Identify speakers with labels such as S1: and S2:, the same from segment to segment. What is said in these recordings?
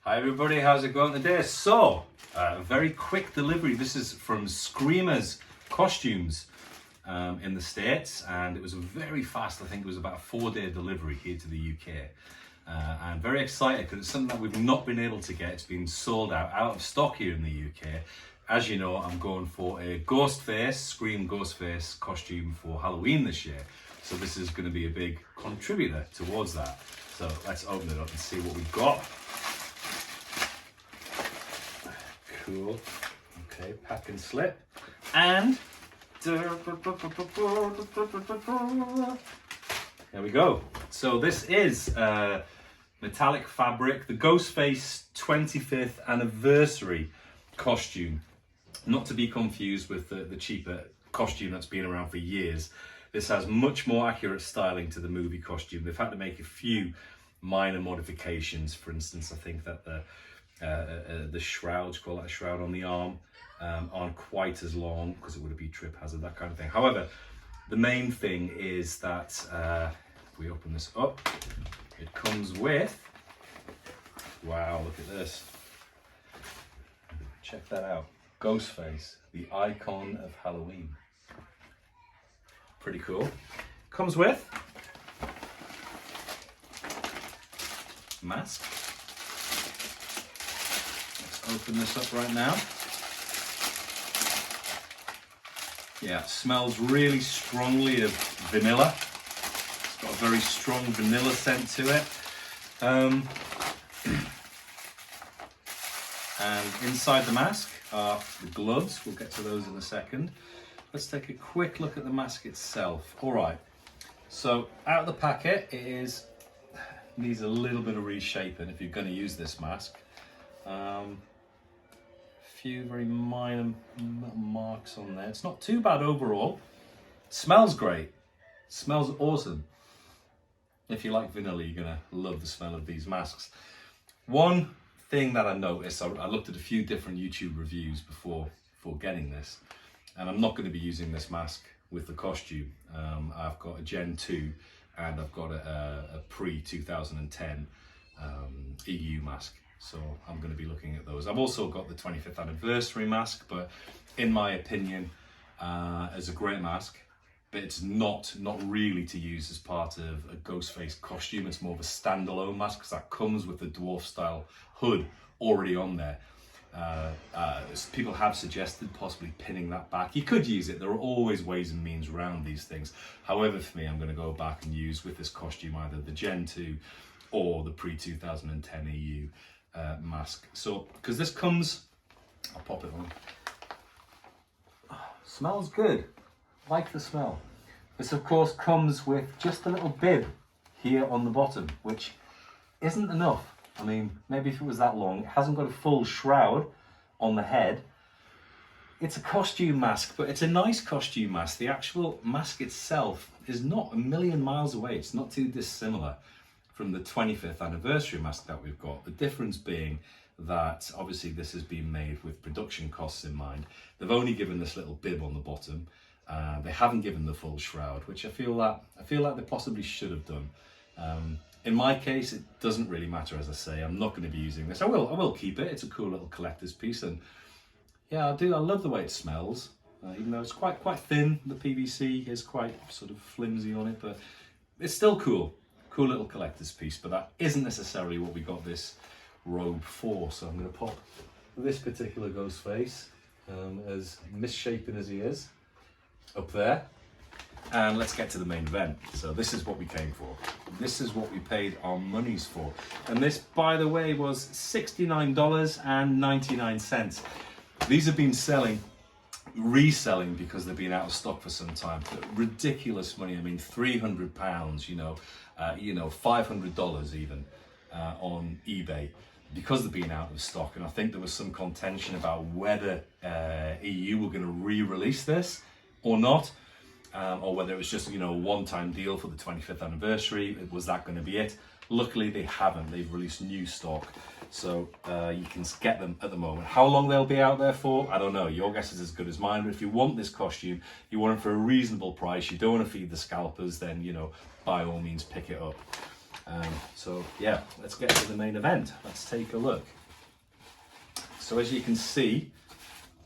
S1: Hi everybody, how's it going today? So, a very quick delivery. This is from Screamers Costumes in the States, and it was very fast. I think it was about a 4-day delivery here to the UK. I'm very excited because it's something that we've not been able to get. It's been sold out of stock here in the UK. As you know, I'm going for a Ghostface, Scream Ghostface costume for Halloween this year. So this is going to be a big contributor towards that. So let's open it up and see what we've got. Cool. Okay, pack and slip. And there we go. So this is metallic fabric, the Ghostface 25th anniversary costume. Not to be confused with the cheaper costume that's been around for years. This has much more accurate styling to the movie costume. They've had to make a few minor modifications. For instance, I think that the shrouds, call that a shroud on the arm, aren't quite as long because it would be trip hazard, that kind of thing. However, the main thing is that if we open this up, it comes with, wow, look at this. Check that out. Ghostface, the icon of Halloween. Pretty cool. Comes with mask. Let's open this up right now. Yeah, it smells really strongly of vanilla. It's got a very strong vanilla scent to it. And inside the mask are the gloves. We'll get to those in a second. Let's take a quick look at the mask itself. All right, so out of the packet, needs a little bit of reshaping if you're going to use this mask. A few very minor marks on there. It's not too bad overall. Smells great. Smells awesome. If you like vanilla, you're going to love the smell of these masks. One thing that I noticed, I looked at a few different YouTube reviews before getting this, and I'm not going to be using this mask with the costume. I've got a Gen 2 and I've got a pre-2010 EU mask. So I'm going to be looking at those. I've also got the 25th anniversary mask, but in my opinion, it's a great mask, but it's not really to use as part of a Ghostface costume. It's more of a standalone mask because that comes with the dwarf style hood already on there. People have suggested possibly pinning that back. You could use it. There are always ways and means around these things. However, for me, I'm going to go back and use with this costume either the Gen 2 or the pre-2010 EU mask. So, because this comes, I'll pop it on. Oh, smells good. Like the smell. This, of course, comes with just a little bib here on the bottom, which isn't enough. I mean, maybe if it was that long, it hasn't got a full shroud on the head. It's a costume mask, but it's a nice costume mask. The actual mask itself is not a million miles away. It's not too dissimilar from the 25th anniversary mask that we've got. The difference being that obviously this has been made with production costs in mind. They've only given this little bib on the bottom. They haven't given the full shroud, which I feel like they possibly should have done. In my case, it doesn't really matter, as I say. I'm not going to be using this. I will keep it. It's a cool little collector's piece, and yeah, I love the way it smells. Even though it's quite thin, the PVC is quite sort of flimsy on it, but it's still cool. Cool little collector's piece, but that isn't necessarily what we got this robe for. So I'm going to pop this particular Ghostface, as misshapen as he is, up there. And let's get to the main event. So this is what we came for. This is what we paid our monies for. And this, by the way, was $69.99. These have been reselling because they've been out of stock for some time for ridiculous money. I mean, £300, $500 even on eBay because they've been out of stock. And I think there was some contention about whether EU were going to re-release this or not. Or whether it was just, a one-time deal for the 25th anniversary. Was that going to be it? Luckily, they haven't. They've released new stock, so you can get them at the moment. How long they'll be out there for, I don't know. Your guess is as good as mine. But if you want this costume, you want it for a reasonable price, you don't want to feed the scalpers, then, by all means, pick it up. So yeah, let's get to the main event. Let's take a look. So as you can see,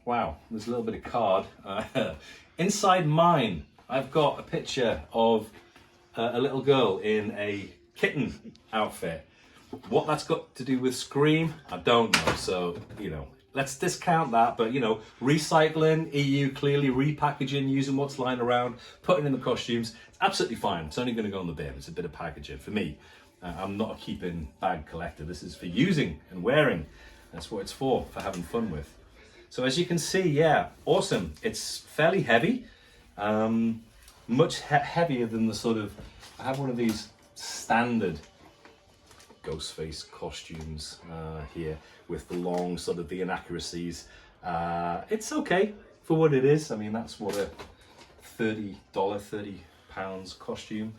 S1: wow, there's a little bit of card. Inside mine, I've got a picture of a little girl in a kitten outfit. What that's got to do with Scream, I don't know. So, you know, let's discount that. But, you know, recycling, EU clearly repackaging, using what's lying around, putting in the costumes, it's absolutely fine. It's only going to go in the bin. It's a bit of packaging for me. I'm not a keeping bag collector. This is for using and wearing. That's what it's for having fun with. So as you can see, yeah, awesome. It's fairly heavy, much heavier than the sort of, I have one of these standard Ghostface costumes here with the long sort of the inaccuracies. It's okay for what it is. I mean, that's what a £30 costume.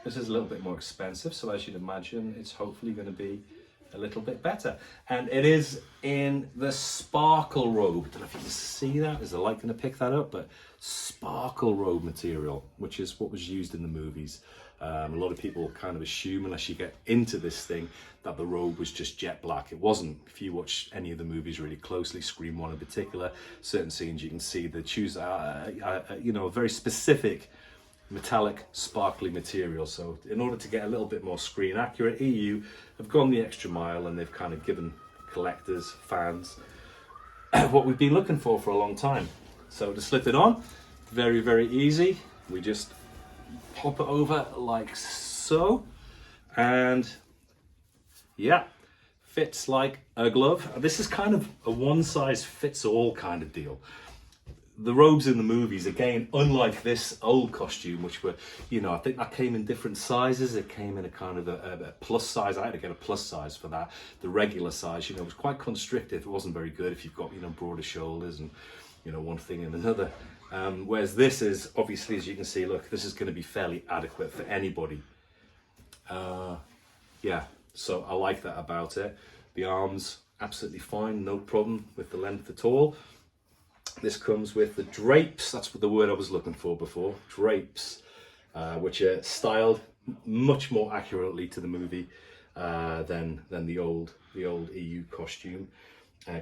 S1: This is a little bit more expensive, so as you'd imagine, it's hopefully going to be a little bit better. And it is in the sparkle robe. I don't know if you can see that. Is the light going to pick that up? But sparkle robe material, which is what was used in the movies. A lot of people kind of assume, unless you get into this thing, that the robe was just jet black. It wasn't. If you watch any of the movies really closely, Scream 1 in particular, certain scenes you can see they choose you know, a very specific metallic sparkly material. So in order to get a little bit more screen accurate, EU have gone the extra mile and they've kind of given collectors, fans, what we've been looking for a long time. So to slip it on, very, very easy. We just pop it over like so, and yeah, fits like a glove. This is kind of a one size fits all kind of deal. The robes in the movies, again, unlike this old costume, which were, you know, I think that came in different sizes. It came in a kind of a plus size. I had to get a plus size for that. The regular size, you know, was quite constrictive. It wasn't very good if you've got, you know, broader shoulders and, you know, one thing and another. Whereas this is, obviously, as you can see, look, this is going to be fairly adequate for anybody. Yeah, so I like that about it. The arms, absolutely fine, no problem with the length at all. This comes with the drapes, that's what the word I was looking for before, drapes, which are styled much more accurately to the movie than the old EU costume.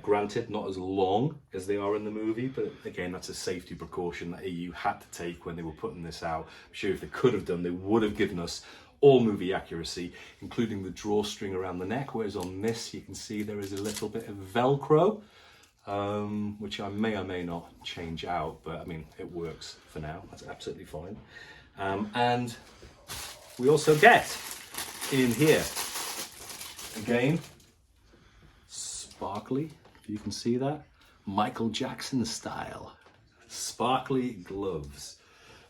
S1: Granted, not as long as they are in the movie, but again, that's a safety precaution that EU had to take when they were putting this out. I'm sure if they could have done, they would have given us all movie accuracy, including the drawstring around the neck, whereas on this, you can see there is a little bit of Velcro, which I may or may not change out, but I mean, it works for now. That's absolutely fine. And we also get in here, again, sparkly, if you can see that, Michael Jackson style, sparkly gloves.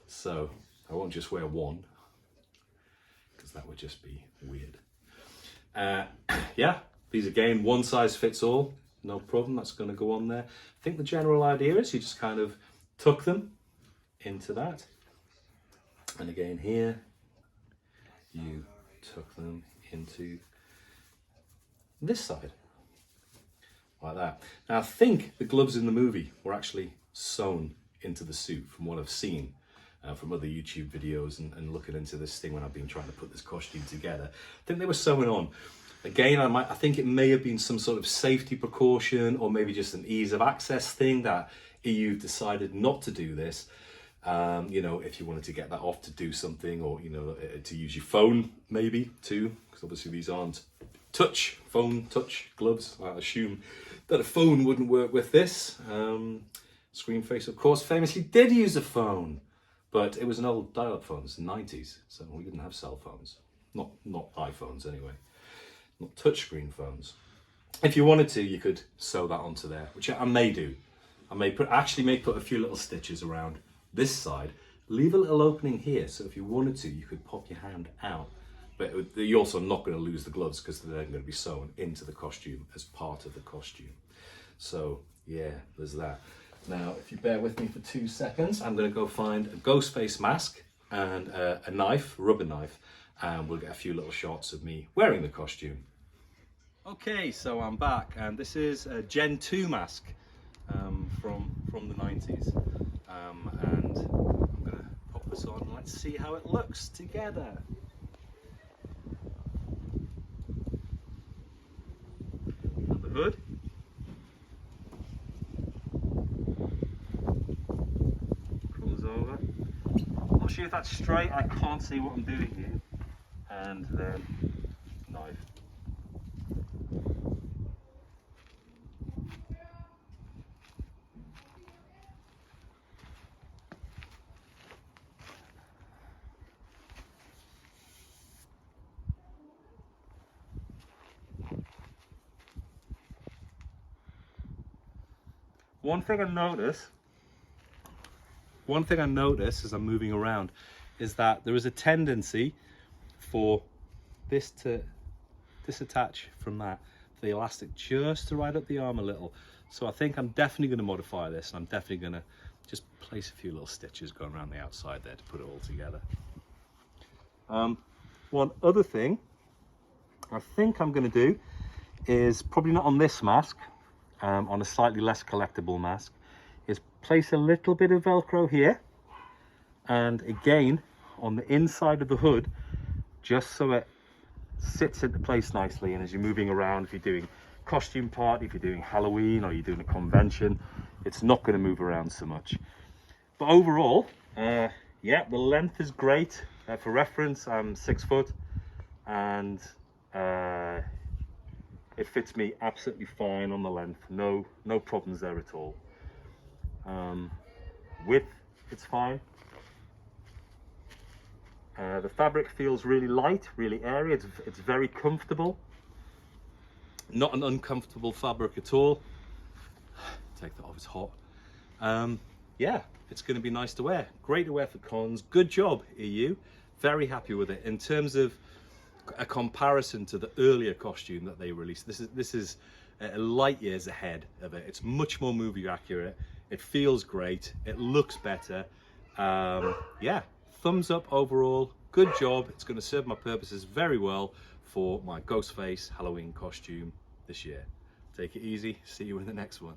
S1: So I won't just wear one, because that would just be weird. Yeah, these again, one size fits all. No problem, that's going to go on there. I think the general idea is you just kind of tuck them into that. And again here, you tuck them into this side, like that. Now I think the gloves in the movie were actually sewn into the suit from what I've seen from other YouTube videos and looking into this thing when I've been trying to put this costume together. I think they were sewn on. Again, I think it may have been some sort of safety precaution or maybe just an ease of access thing that EU decided not to do this. You know, if you wanted to get that off to do something, or, you know, to use your phone maybe too, because obviously these aren't touch gloves. I assume that a phone wouldn't work with this. Screenface, of course, famously did use a phone, but it was an old dial-up phone. It's the 90s, so we didn't have cell phones. Not iPhones anyway. Not touchscreen phones. If you wanted to, you could sew that onto there, which I may do. I may put a few little stitches around this side, leave a little opening here, so if you wanted to, you could pop your hand out. But you're also not going to lose the gloves because they're going to be sewn into the costume as part of the costume. So yeah, there's that. Now, if you bear with me for 2 seconds, I'm going to go find a Ghostface mask and a knife, rubber knife, and we'll get a few little shots of me wearing the costume. Okay, so I'm back, and this is a Gen 2 mask from the 90s. And I'm gonna pop this on and let's see how it looks together. hood. Comes over. Not sure if that's straight, I can't see what I'm doing here. And then knife. One thing I notice as I'm moving around is that there is a tendency for this to disattach from that, the elastic just to ride up the arm a little. So I think I'm definitely going to modify this, and I'm definitely going to just place a few little stitches going around the outside there to put it all together. One other thing I think I'm going to do is, probably not on this mask, on a slightly less collectible mask, is place a little bit of Velcro here, and again on the inside of the hood, just so it sits into place nicely. And as you're moving around, if you're doing costume party, if you're doing Halloween, or you're doing a convention, it's not going to move around so much. But overall, yeah, the length is great. For reference, I'm 6 foot, and it fits me absolutely fine on the length. No problems there at all. Width, it's fine. The fabric feels really light, really airy. It's very comfortable. Not an uncomfortable fabric at all. Take that off, it's hot. Yeah, it's going to be nice to wear. Great to wear for cons. Good job, EU. Very happy with it. In terms of a comparison to the earlier costume that they released, this is light years ahead of it. It's much more movie accurate. It feels great. It looks better. Yeah, thumbs up overall. Good job. It's going to serve my purposes very well for my Ghostface Halloween costume this year. Take it easy. See you in the next one.